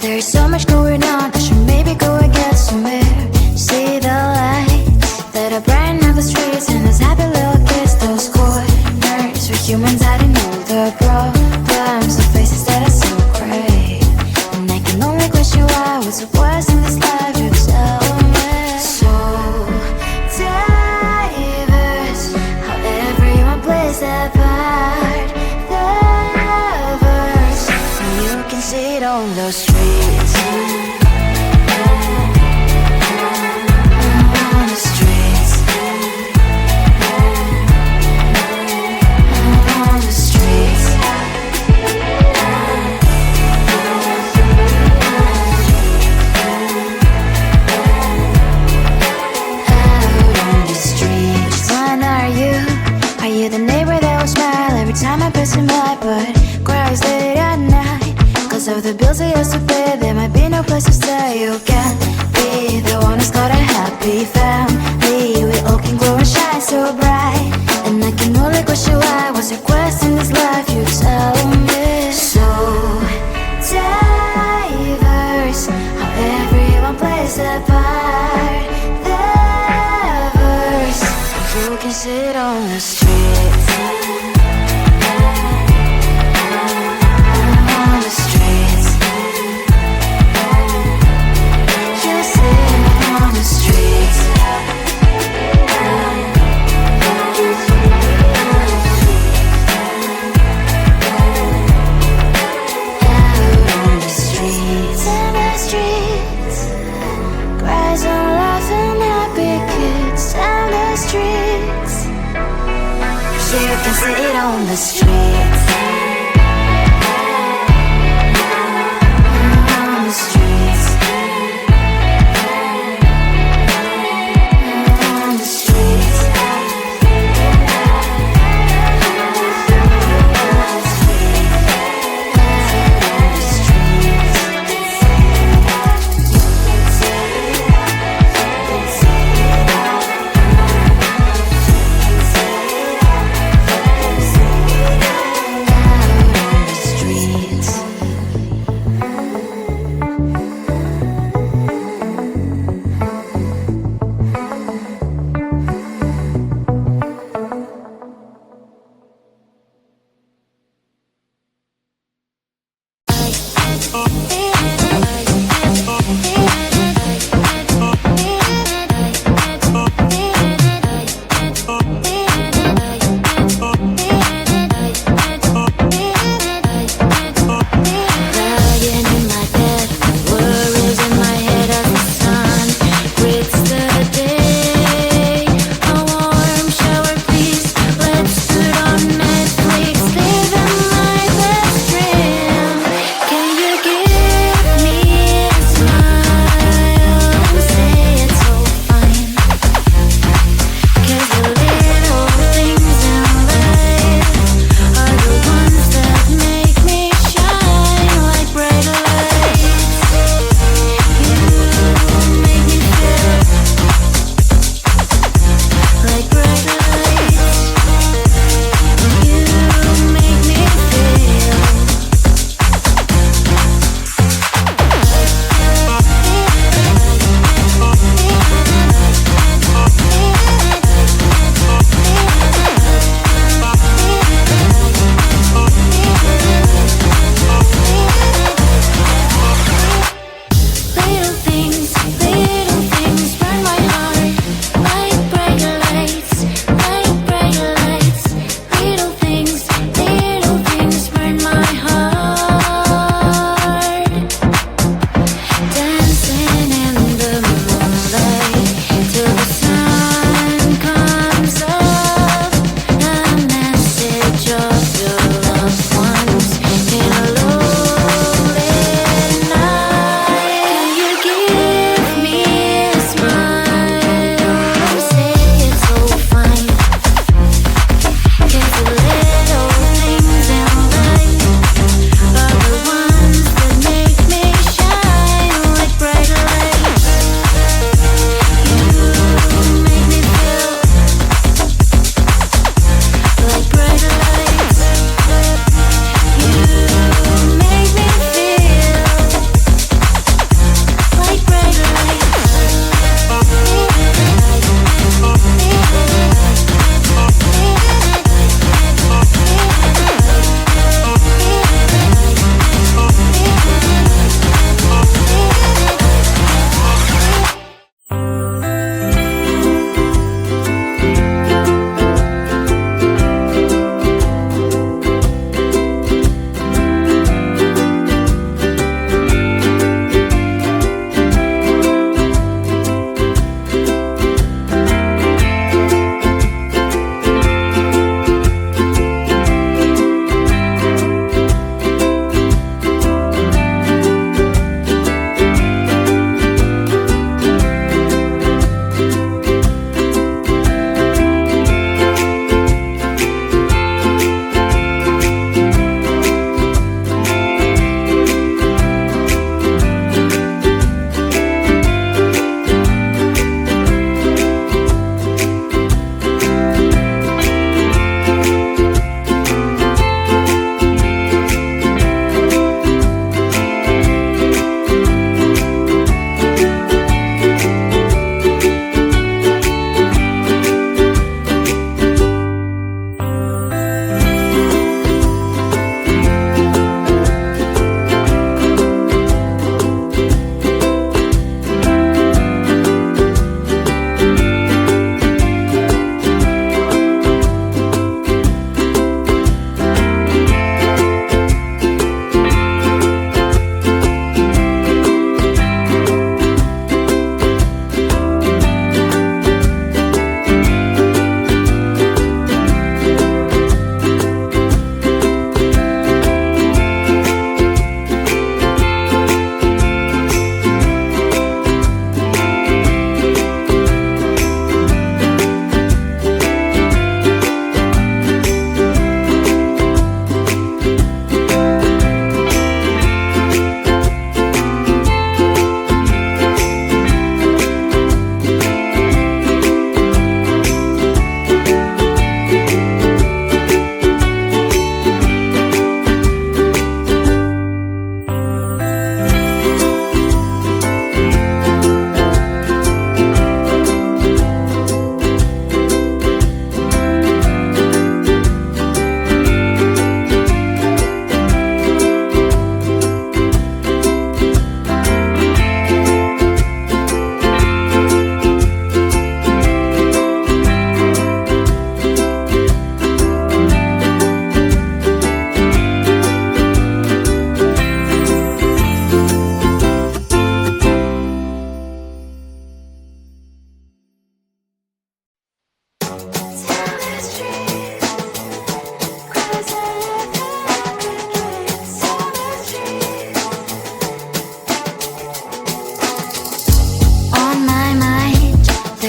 There's so much going on, I should maybe go and get somewhere. See the lights that are brighten up the streets, and those happy little kids, those corners where humans hiding all the problems, the faces that are so gray. And I can only question why, what's the worst in this life, you tell me. So diverse, how everyone plays their part. The verse, and you can see it on the streets. Of the bills I used to pay, there might be no place to stay. You can't be the one who's got a happy family. We all can glow and shine so bright, and I can only question why. What's your quest in this life, you tell me. So diverse, how everyone plays their part. The verse, you can sit on the streets. You can sit on the streets. On the streets. On the streets.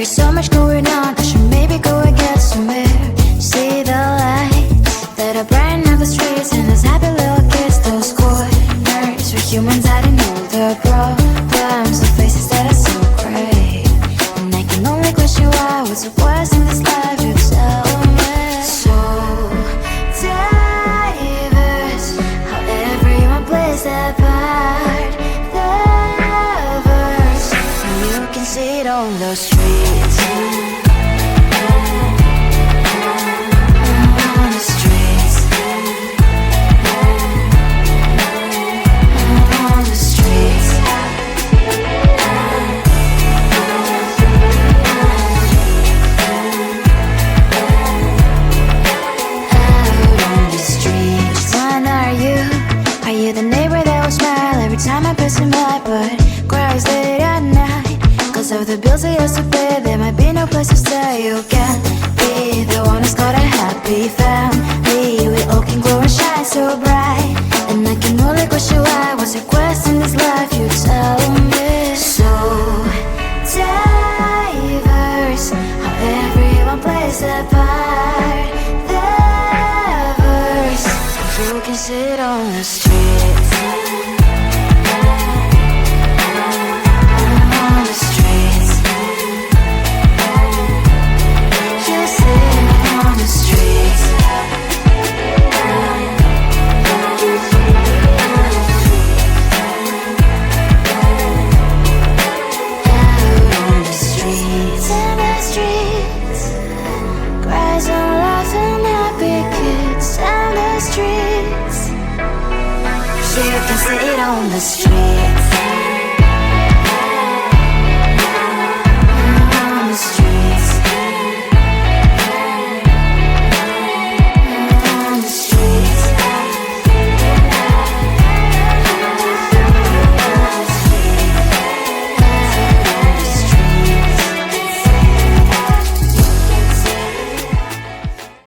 There's so much going on, I should maybe go and get some air. See the lights that are brighten up the streets, and those happy little kids, those corners where humans hiding all their problems, the faces that are so great. And I can only question why, what's the worst in this life, you tell me. So diverse, how everyone plays their part. The verse, and you can see it on the streets. On the streets. On the streets. Are you the neighbor that will smile every time I pass him by, but cries late at night? Cause of the bills I used to pay, there might be no place to stay. You can't be the one who's got a happy family. We all can glow and shine so bright, and I can only question why, what's your quest in this life, you tell me. So diverse, how everyone plays their part. You can sit on the streets. On the streets. You sit on the streets. Out on the streets. In the streets. Cries and laughing happy kids. And the streets. You can sit on the streets.